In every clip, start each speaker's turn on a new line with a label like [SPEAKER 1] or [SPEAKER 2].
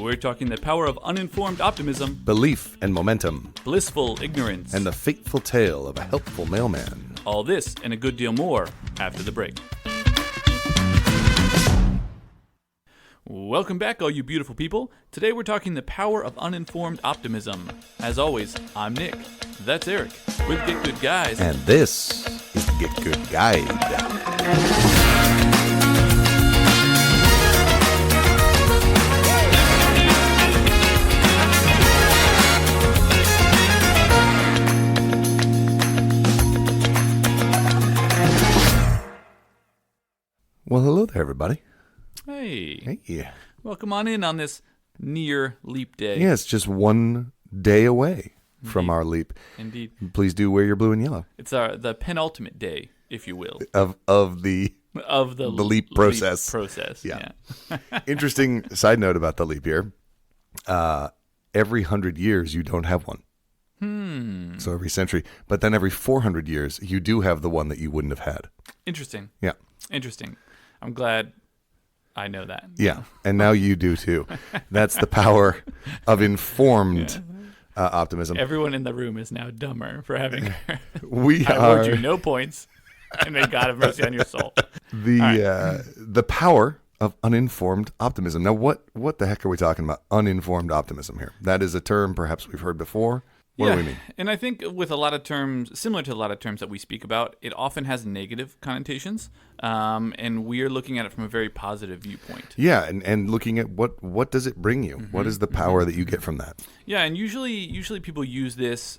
[SPEAKER 1] we're talking the power of uninformed optimism,
[SPEAKER 2] belief and momentum,
[SPEAKER 1] blissful ignorance,
[SPEAKER 2] and the fateful tale of a helpful mailman.
[SPEAKER 1] all this and a good deal more after the break. Welcome back, all you beautiful people. Today we're talking the power of uninformed optimism. As always, I'm Nick. That's Eric. We're the Get Good Guys.
[SPEAKER 2] And this is the Get Good Guide. Well, hello there, everybody.
[SPEAKER 1] Hey.
[SPEAKER 2] Hey.
[SPEAKER 1] Welcome on in on this near leap day.
[SPEAKER 2] Yeah, it's just one day away from our leap.
[SPEAKER 1] Indeed.
[SPEAKER 2] Please do wear your blue and yellow.
[SPEAKER 1] It's the penultimate day, if you will,
[SPEAKER 2] Of the leap process. Yeah. Interesting side note about the leap year. Every 100 years, you don't have one. So every century. But then every 400 years, you do have the one that you wouldn't have had.
[SPEAKER 1] Interesting.
[SPEAKER 2] Yeah.
[SPEAKER 1] Interesting. I'm glad I know that.
[SPEAKER 2] Yeah. And now you do too. That's the power of informed optimism.
[SPEAKER 1] Everyone in the room is now dumber for having
[SPEAKER 2] I
[SPEAKER 1] award you no points, and may God have mercy on your soul.
[SPEAKER 2] The power of uninformed optimism. Now, what the heck are we talking about? Uninformed optimism here. That is a term perhaps we've heard before. What do we mean?
[SPEAKER 1] And I think with a lot of terms, similar to a lot of terms that we speak about, it often has negative connotations, and we are looking at it from a very positive viewpoint.
[SPEAKER 2] Yeah, and looking at what does it bring you? What is the power that you get from that?
[SPEAKER 1] Yeah, and usually people use this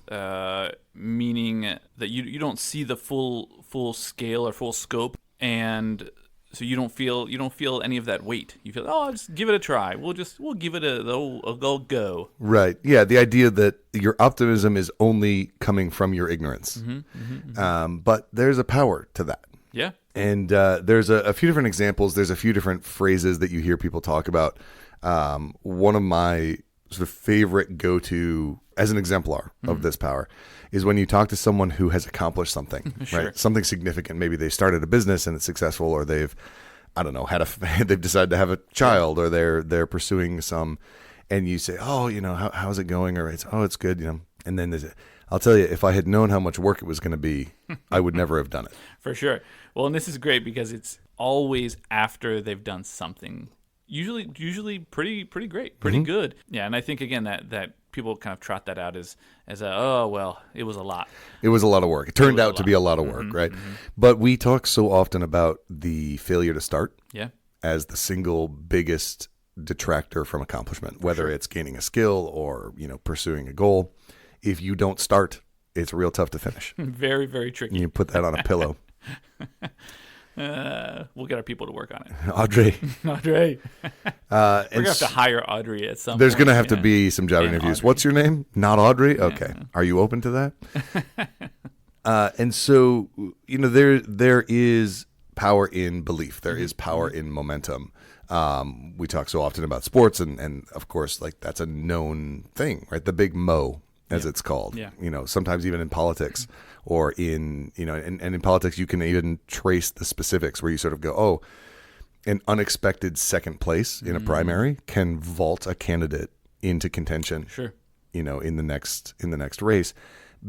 [SPEAKER 1] meaning that you don't see the full scale or full scope, and so you don't feel any of that weight. You feel, I'll just give it a try. We'll give it a go.
[SPEAKER 2] Right. Yeah. The idea that your optimism is only coming from your ignorance. But there's a power to that.
[SPEAKER 1] Yeah.
[SPEAKER 2] And there's a few different examples. There's a few different phrases that you hear people talk about. One of my sort of favorite go-to as an exemplar of this power is when you talk to someone who has accomplished something,
[SPEAKER 1] Sure.
[SPEAKER 2] right? Something significant. Maybe they started a business and it's successful, or they've, I don't know, they've decided to have a child, or they're pursuing some, and you say, how's it going? Or it's good, and then I'll tell you, if I had known how much work it was going to be, I would never have done it.
[SPEAKER 1] For sure. Well, and this is great because it's always after they've done something. Usually pretty great, pretty good. Yeah, and I think again that people kind of trot that out as it was a lot.
[SPEAKER 2] It was a lot of work. It turned out to be a lot of work, right? But we talk so often about the failure to start as the single biggest detractor from accomplishment, whether it's gaining a skill or, pursuing a goal. If you don't start, it's real tough to finish.
[SPEAKER 1] Very, very tricky.
[SPEAKER 2] You put that on a pillow.
[SPEAKER 1] We'll get our people to work on it.
[SPEAKER 2] Audrey.
[SPEAKER 1] We're going to have to hire Audrey at some point.
[SPEAKER 2] There's going to have to be some job interviews.
[SPEAKER 1] Audrey.
[SPEAKER 2] What's your name? Not Audrey? Okay. Are you open to that? And so, there is power in belief. There is power in momentum. We talk so often about sports, and of course, like that's a known thing, right? The big mo, as it's called. Yeah. Sometimes even in politics. Or in, and in politics, you can even trace the specifics where you sort of go, an unexpected second place in a primary can vault a candidate into contention. Sure. In the next race,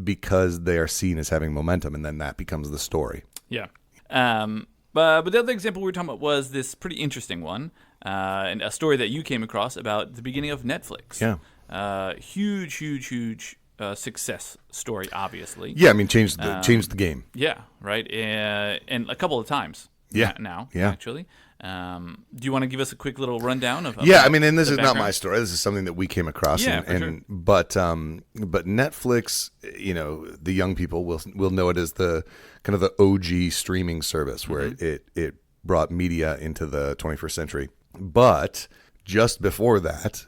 [SPEAKER 2] because they are seen as having momentum, and then that becomes the story. Yeah.
[SPEAKER 1] But the other example we were talking about was this pretty interesting one, and a story that you came across about the beginning of Netflix.
[SPEAKER 2] Yeah.
[SPEAKER 1] Huge success story, obviously.
[SPEAKER 2] Yeah, I mean, changed the game.
[SPEAKER 1] Yeah, right. And a couple of times.
[SPEAKER 2] Yeah.
[SPEAKER 1] Now,
[SPEAKER 2] yeah.
[SPEAKER 1] Actually. Do you want to give us a quick little rundown of?
[SPEAKER 2] Yeah, I mean, and this is not my story. This is something that we came across.
[SPEAKER 1] Yeah, for sure.
[SPEAKER 2] But Netflix, the young people will know it as the kind of the OG streaming service where it brought media into the 21st century. But just before that,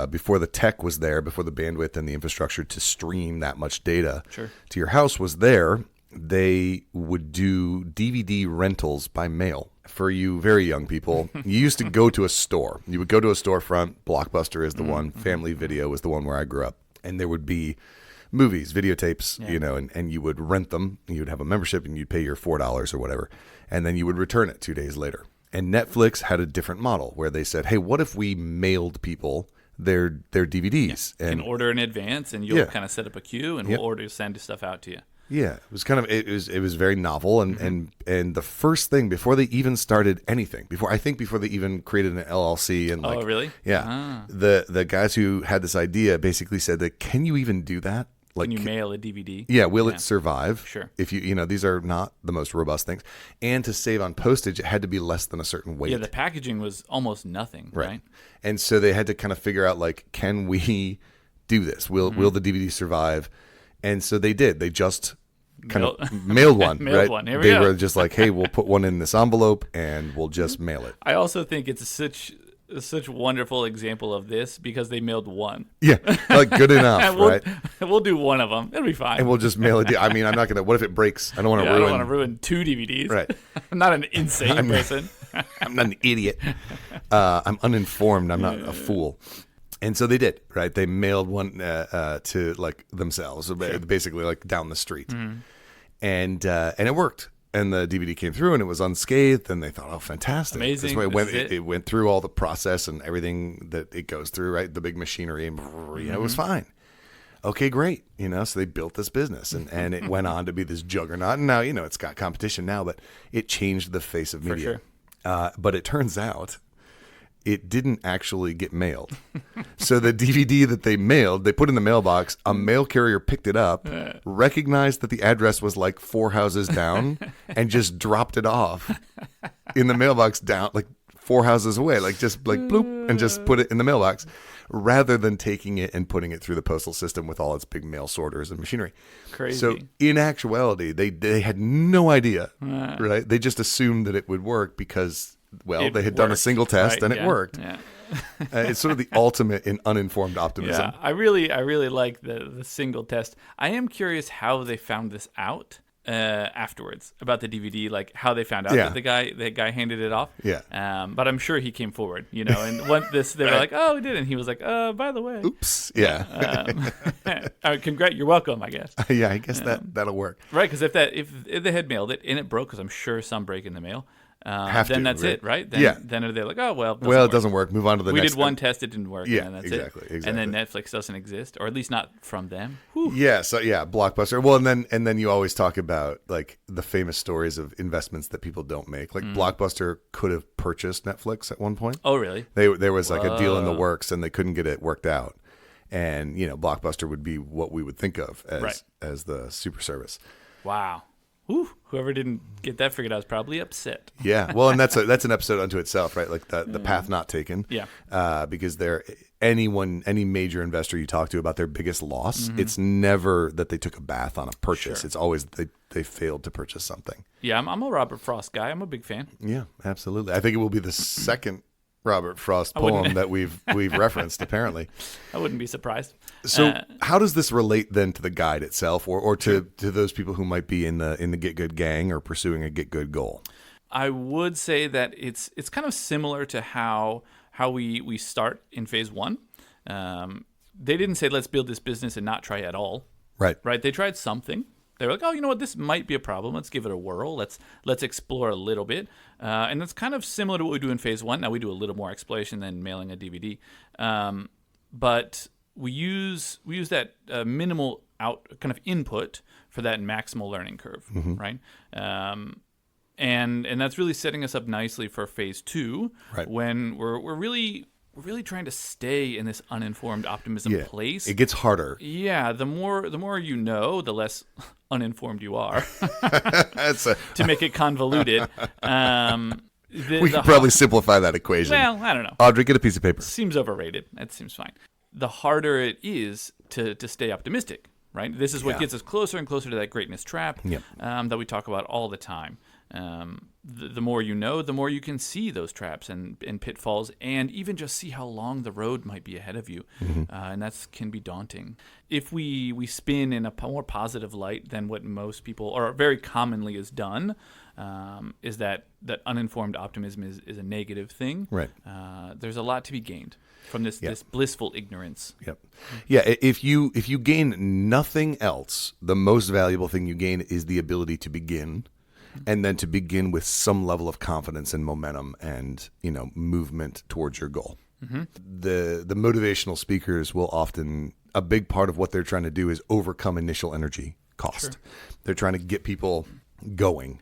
[SPEAKER 2] before the tech was there, before the bandwidth and the infrastructure to stream that much data to your house was there, they would do DVD rentals by mail. For you very young people, you used to go to a store. You would go to a storefront. Blockbuster is the one. Family Video was the one where I grew up. And there would be movies, videotapes, and you would rent them. You would have a membership, and you'd pay your $4 or whatever. And then you would return it 2 days later. And Netflix had a different model where they said, hey, what if we mailed people their DVDs.
[SPEAKER 1] You can order in advance, and you'll
[SPEAKER 2] Yeah.
[SPEAKER 1] kind of set up a queue, and
[SPEAKER 2] Yep.
[SPEAKER 1] we'll send stuff out to you.
[SPEAKER 2] Yeah, it was kind of it was very novel, and the first thing before they even started anything, before they even created an LLC and
[SPEAKER 1] Oh, really?
[SPEAKER 2] yeah,
[SPEAKER 1] Ah.
[SPEAKER 2] the guys who had this idea basically said that, can you even do that? Like,
[SPEAKER 1] Can you mail a DVD?
[SPEAKER 2] yeah, will it survive?
[SPEAKER 1] Sure.
[SPEAKER 2] If these are not the most robust things, and to save on postage, it had to be less than a certain weight.
[SPEAKER 1] Yeah, the packaging was almost nothing, right?
[SPEAKER 2] And so they had to kind of figure out, like, can we do this? Will the DVD survive? And so they did. They just kind of mailed one,
[SPEAKER 1] Mailed
[SPEAKER 2] right?
[SPEAKER 1] one. Here we
[SPEAKER 2] They
[SPEAKER 1] go.
[SPEAKER 2] were just like, hey, we'll put one in this envelope and we'll just mail it.
[SPEAKER 1] I also think it's such wonderful example of this because they mailed one.
[SPEAKER 2] Yeah, like good enough, right?
[SPEAKER 1] We'll do one of them. It'll be fine.
[SPEAKER 2] And we'll just mail it. I mean, I'm not going to, what if it breaks? I don't want to
[SPEAKER 1] I
[SPEAKER 2] ruin.
[SPEAKER 1] don't want to ruin 2 DVDs.
[SPEAKER 2] Right.
[SPEAKER 1] I'm not an insane person.
[SPEAKER 2] I'm not an idiot. I'm uninformed. I'm not a fool. And so they did, right? They mailed one to like themselves, basically like down the street, and it worked. And the DVD came through, and it was unscathed. And they thought, "Oh, fantastic!
[SPEAKER 1] Amazing.
[SPEAKER 2] This way
[SPEAKER 1] This is
[SPEAKER 2] it went through all the process and everything that it goes through, right? The big machinery, and it was fine. Okay, great. So they built this business, and it went on to be this juggernaut. And now it's got competition now, but it changed the face of media.
[SPEAKER 1] sure.
[SPEAKER 2] But it turns out it didn't actually get mailed. So the DVD that they mailed, they put in the mailbox, a mail carrier picked it up, recognized that the address was like 4 houses down, and just dropped it off in the mailbox down like 4 houses away, like just like bloop, and just put it in the mailbox, rather than taking it and putting it through the postal system with all its big mail sorters and machinery.
[SPEAKER 1] Crazy.
[SPEAKER 2] So in actuality, they had no idea, right? They just assumed that it would work because, well, they had done a single test,
[SPEAKER 1] right?
[SPEAKER 2] and it worked.
[SPEAKER 1] Yeah.
[SPEAKER 2] It's sort of the ultimate in uninformed optimism.
[SPEAKER 1] Yeah, I really like the single test. I am curious how they found this out afterwards about the DVD, like how they found out that the guy handed it off.
[SPEAKER 2] Yeah.
[SPEAKER 1] But I'm sure he came forward, and once they were like, "Oh, we did," and he was like, by the way,
[SPEAKER 2] Oops. Yeah.
[SPEAKER 1] You're welcome, I guess.
[SPEAKER 2] Yeah, I guess that'll work.
[SPEAKER 1] Right, because if they had mailed it and it broke, because I'm sure some break in the mail, then that's it, right? Then they're like, oh, well,
[SPEAKER 2] it doesn't work. Move on to the next.
[SPEAKER 1] We did one test, it didn't work,
[SPEAKER 2] Yeah,
[SPEAKER 1] and that's
[SPEAKER 2] exactly.
[SPEAKER 1] And then Netflix doesn't exist, or at least not from them. Whew.
[SPEAKER 2] Yeah, so Blockbuster. Well, and then you always talk about like the famous stories of investments that people don't make. Like Blockbuster could have purchased Netflix at one point.
[SPEAKER 1] Oh, really?
[SPEAKER 2] There was like a deal in the works, and they couldn't get it worked out. And Blockbuster would be what we would think of as the super service.
[SPEAKER 1] Wow. Whew. Whoever didn't get that figured out is probably upset.
[SPEAKER 2] Yeah, well, and that's an episode unto itself, right? Like the path not taken.
[SPEAKER 1] Yeah.
[SPEAKER 2] Because any major investor you talk to about their biggest loss, it's never that they took a bath on a purchase.
[SPEAKER 1] Sure.
[SPEAKER 2] It's always they failed to purchase something.
[SPEAKER 1] Yeah, I'm a Robert Frost guy. I'm a big fan.
[SPEAKER 2] Yeah, absolutely. I think it will be the second Robert Frost poem that we've referenced, apparently.
[SPEAKER 1] I wouldn't be surprised.
[SPEAKER 2] So how does this relate then to the guide itself, or to those people who might be in the Get Good gang or pursuing a Get Good goal?
[SPEAKER 1] I would say that it's kind of similar to how we start in phase 1. They didn't say, let's build this business and not try at all.
[SPEAKER 2] Right.
[SPEAKER 1] Right? They tried something. They were like, oh, you know what? This might be a problem. Let's give it a whirl. Let's explore a little bit. And that's kind of similar to what we do in phase 1. Now we do a little more exploration than mailing a DVD. But we use that minimal kind of input for that maximal learning curve, right? And that's really setting us up nicely for phase 2, when we're really trying to stay in this uninformed optimism place.
[SPEAKER 2] It gets harder.
[SPEAKER 1] Yeah, the more you know, the less uninformed you are. To make it convoluted.
[SPEAKER 2] We could probably simplify that equation.
[SPEAKER 1] Well, I don't know.
[SPEAKER 2] Audrey, get a piece of paper.
[SPEAKER 1] Seems overrated. That seems fine. The harder it is to stay optimistic, right? This is what gets us closer and closer to that greatness trap that we talk about all the time. The more you know, the more you can see those traps and pitfalls, and even just see how long the road might be ahead of you. And that can be daunting. If we spin in a more positive light than what most people, or very commonly is done, is that uninformed optimism is a negative thing.
[SPEAKER 2] Right.
[SPEAKER 1] There's a lot to be gained from this blissful ignorance.
[SPEAKER 2] Yep. Yeah. If you gain nothing else, the most valuable thing you gain is the ability to begin. And then to begin with some level of confidence and momentum and, movement towards your goal. The motivational speakers will often, a big part of what they're trying to do is overcome initial energy cost.
[SPEAKER 1] Sure.
[SPEAKER 2] They're trying to get people going.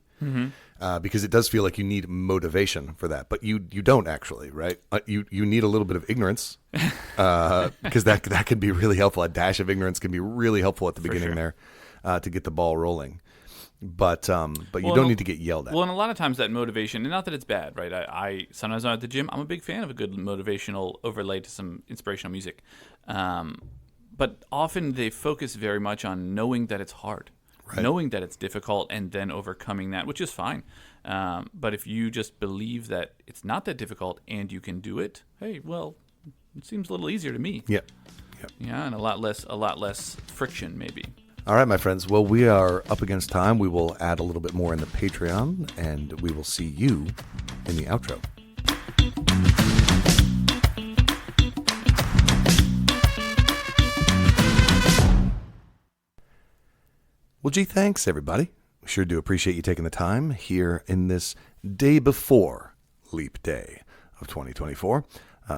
[SPEAKER 2] Because it does feel like you need motivation for that, but you don't actually, right? You need a little bit of ignorance, because that can be really helpful. A dash of ignorance can be really helpful at the beginning there, to get the ball rolling. But you don't need to get yelled at.
[SPEAKER 1] Well, and a lot of times that motivation, and not that it's bad, right? I sometimes I'm at the gym. I'm a big fan of a good motivational overlay to some inspirational music, but often they focus very much on knowing that it's hard. Right. Knowing that it's difficult and then overcoming that, which is fine. But if you just believe that it's not that difficult and you can do it, hey, well, it seems a little easier to me.
[SPEAKER 2] Yep.
[SPEAKER 1] Yeah, and a lot less friction, maybe.
[SPEAKER 2] All right, my friends. Well, we are up against time. We will add a little bit more in the Patreon, and we will see you in the outro. Well, gee, thanks, everybody. We sure do appreciate you taking the time here in this day before Leap Day of 2024,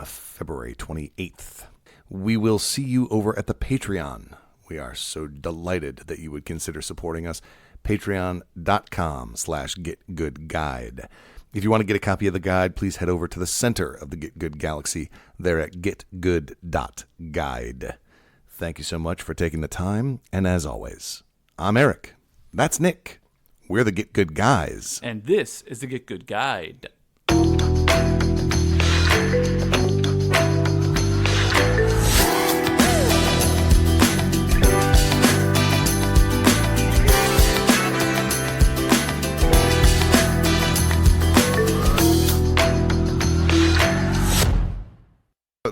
[SPEAKER 2] February 28th. We will see you over at the Patreon. We are so delighted that you would consider supporting us. Patreon.com/GetGoodGuide. If you want to get a copy of the guide, please head over to the center of the Get Good Galaxy there at getgood.guide. Thank you so much for taking the time, and as always, I'm Eric. That's Nick. We're the Get Good Guys.
[SPEAKER 1] And this is the Get Good Guide.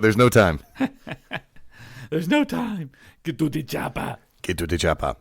[SPEAKER 2] There's no time.
[SPEAKER 1] There's no time. Get to the chopper.
[SPEAKER 2] Get to the chopper.